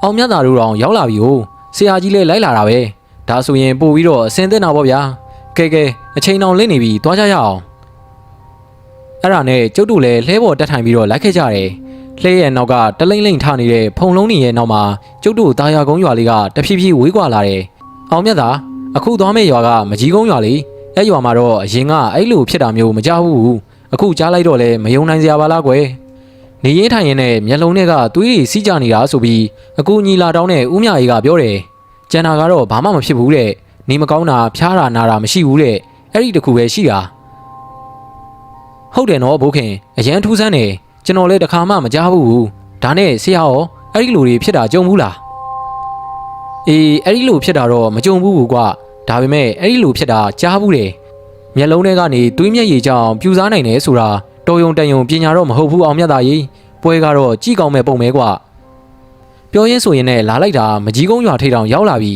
အောင်မြတ်တာတို့တောင်ရောက်လာပြီ哦ဆရာကြီးလည်းလိုက်လာတာပဲဒါဆိုရင်ပို့ပြီးတော့အစင်သင့်တာပေါ့ဗျာကဲအချိန်တောင်လင့်နေပြီသွားကြရအောင်အဲ့ဒါနဲ့ကျုပ်တို့လည်းလှဲပေါ်တက်ထိုင်ပြီးတော့လိုက်ခဲ့ကြတယ်လှဲရဲ့နောက်ကတလိမ့်လိမ့်ထနေတဲ့ဖုံလုံးနေရဲ့နောက်မှာကျုပ်တို့တာယာကုန်းရွာလေးကတဖြည်းဖြည်းဝေးကွာလာတယ်အောင်မြတ်တာအခုသွားမယ့်ရွာကမကြီးကုန်းရွာလေးအဲ့ရွာမှာတော့အရင်ကအဲ့လိုဖြစ်တာမျိုးမကြောက်ဘူးအခုကြားလိုက်တော့လည်းမယုံနိုင်စရာပါလားကွယ်နေရင်ထိုင်ရင်နဲ့မျက်လုံးထဲကသွေးတွေစီးကြနေတာဆိုပြီးအခုညီလာတောင်းတဲ့ဦးမြအေးကပြောတယ်ကျန်တာကတော့ဘာမှမဖြစ်ဘူးတဲ့နေမကောင်းတာဖျားတာနာတာမရှိဘူးတဲ့အဲ့ဒီတခုပဲရှိတာဟုတ်တယ်နော်ဘိုးခင်အရန်ထူးဆန်းတယ်ကျွန်တော်လည်းတခါမှမကြားဘူးဒါနဲ့ဆရာရောအဲ့ဒီလိုတွေဖြစ်တာကြုံဘူးလားအေးအဲ့ဒီလိုဖြစ်တာတော့မကြုံဘူးကွာဒါပေမဲ့အဲ့ဒီလိုဖြစ်တာကြားဘူးတယ်မျက်လုံးထဲကနေသွေးမျက်ရည်ကြောင်ပြူစားနိုင်တယ်ဆိုတာတော်ယုံတန်ယုံပညာတော့မဟုတ်ဘူးအောင်မြတ်သားကြီးပွဲကတော့ကြည့်ကောင်းမဲ့ပုံပဲကွာပြောရင်းဆိုရင်လည်းလာလိုက်တာမကြီးကုန်းရွာထိပ်တောင်ရောက်လာပြီ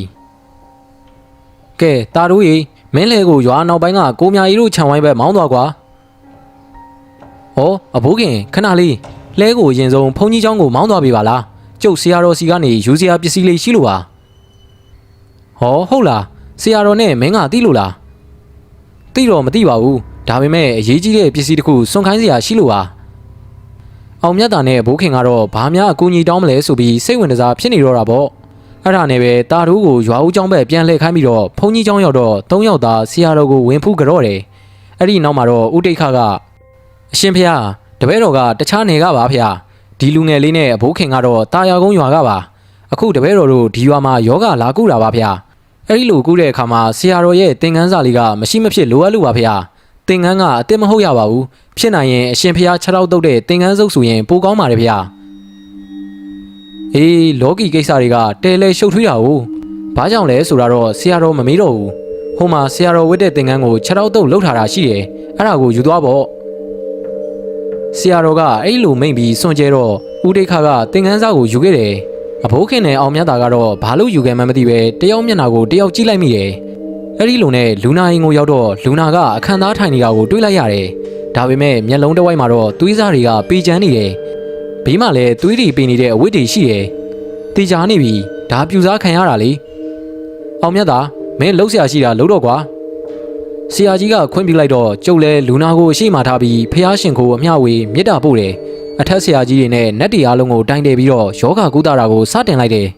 ကဲတာတို့ရေမင်းလေကိုရွာနောက်ပိုင်းကကိုမြာကြီးတို့ခြံဝိုင်းဘက်မောင်းသွားကွာအဘိုးခင်ခဏလေးလဲကိုရင်ဆုံးဖုန်ကြီးเจ้าကိုမောင်းသွားပြီပါလားကျုပ်ဆရာတော်စီကနေယူစရာပစ္စည်းလေးရှိလို့ပါဟုတ်လားဆရာတော်နဲ့မင်းကသိလို့လားသိတော့မသိပါဘူးဒါပေမဲ့အရေးကြီးတဲ့ပစ္စည်းတစ်ခုစွန့်ခိုင်းစရာရှိလို့ပါအောင်မြတ်တာနဲ့ဘိုးခင်ကတော့ဘာများအကူအညီတောင်းမလဲဆိုပြီးစိတ်ဝင်စားဖြစ်နေတော့တာပေါ့အဲ့ဒါနဲ့ပဲတာတို့ကိုရွာဦးเจ้าဘက်ပြန်လှည့်ခိုင်းပြီးတော့ဖုန်ကြီးเจ้าရောက်တော့၃ယောက်သားဆရာတော်ကိုဝင်ဖူးကြော့တယ်အဲ့ဒီနောက်မှာတော့ဦးတိတ်ခကအရှင်ဖေဟာတပည့်တော်ကတခြားနယ်ကပါဖေဟာဒီလူငယ်လေးနဲ့အဘိုးခင်ကတော့တာယာကုန်းရွာကပါအခုတပည့်တော်တို့ဒီရွာမှာယောဂလာကုတာပါဖေဟာအဲ့ဒီလိုကုတဲ့အခါမှာဆရာတော်ရဲ့သင်္ကန်းစာလေးကမရှိမဖြစ်လိုအပ်လို့ပါဖေဟာသင်္ကန်းကအစ်စ်မဟုတ်ရပါဘူးဖြစ်နိုင်ရင်အရှင်ဖေဟာ6တောက်တုတ်တဲ့သင်္ကန်းစုပ်ဆိုရင်ပိုကောင်းပါတယ်ဖေဟာအေးလောကီကိစ္စတွေကတဲလဲရှုပ်ထွေးတာ哦ဘာကြောင့်လဲဆိုတာတော့ဆရာတော်မမေးတော့ဘူးဟိုမှာဆရာတော်ဝတ်တဲ့သင်္ကန်းကို6တောက်တုတ်လှုပ်ထားတာရှိတယ်အဲ့ဒါကိုယူသွားပေါ့ဆရာတော်ကအဲ့လိုမိန့်ပြီးစွန့်ကြဲတော့ဦးတိတ်ခါကသင်္ကန်းစာကိုယူခဲ့တယ်အဘိုးခင်နဲ့အောင်မြတ်တာကတော့ဘာလို့ယူခဲ့မှမသိပဲတယောက်မျက်နှာကိုတယောက်ကြည့်လိုက်မိတယ်အဲ့ဒီလိုနဲ့လူနာရင်ကိုရောက်တော့လူနာကအခန်းသားထိုင်နေတာကိုတွေးလိုက်ရတယ်ဒါပေမဲ့မျက်လုံးတစ်ဝိုက်မှာတော့သွေးစားတွေကပေကျန်းနေတယ်ဘေးမှာလည်းသွေးတွေပေနေတဲ့အဝတ်တွေရှိတယ်တေချာနေပြီဒါပြူစားခံရတာလေအောင်မြတ်တာမင်းလှုပ်ရှားရှိတာလှုပ်တော့ကွာဆရာကြီးကခွင့်ပြုလိုက်တော့ကျုပ်လဲလူနာကိုအရှိမထားပြီးဖះရှင်ကိုအမျှဝေမေတ္တာပို့တယ်အထက်ဆရာကြီးတွေနဲ့နတ်တီအားလုံးကိုတိုင်တယ်ပြီးတော့ယောဂကုသတာကိုစတင်လိုက်တယ်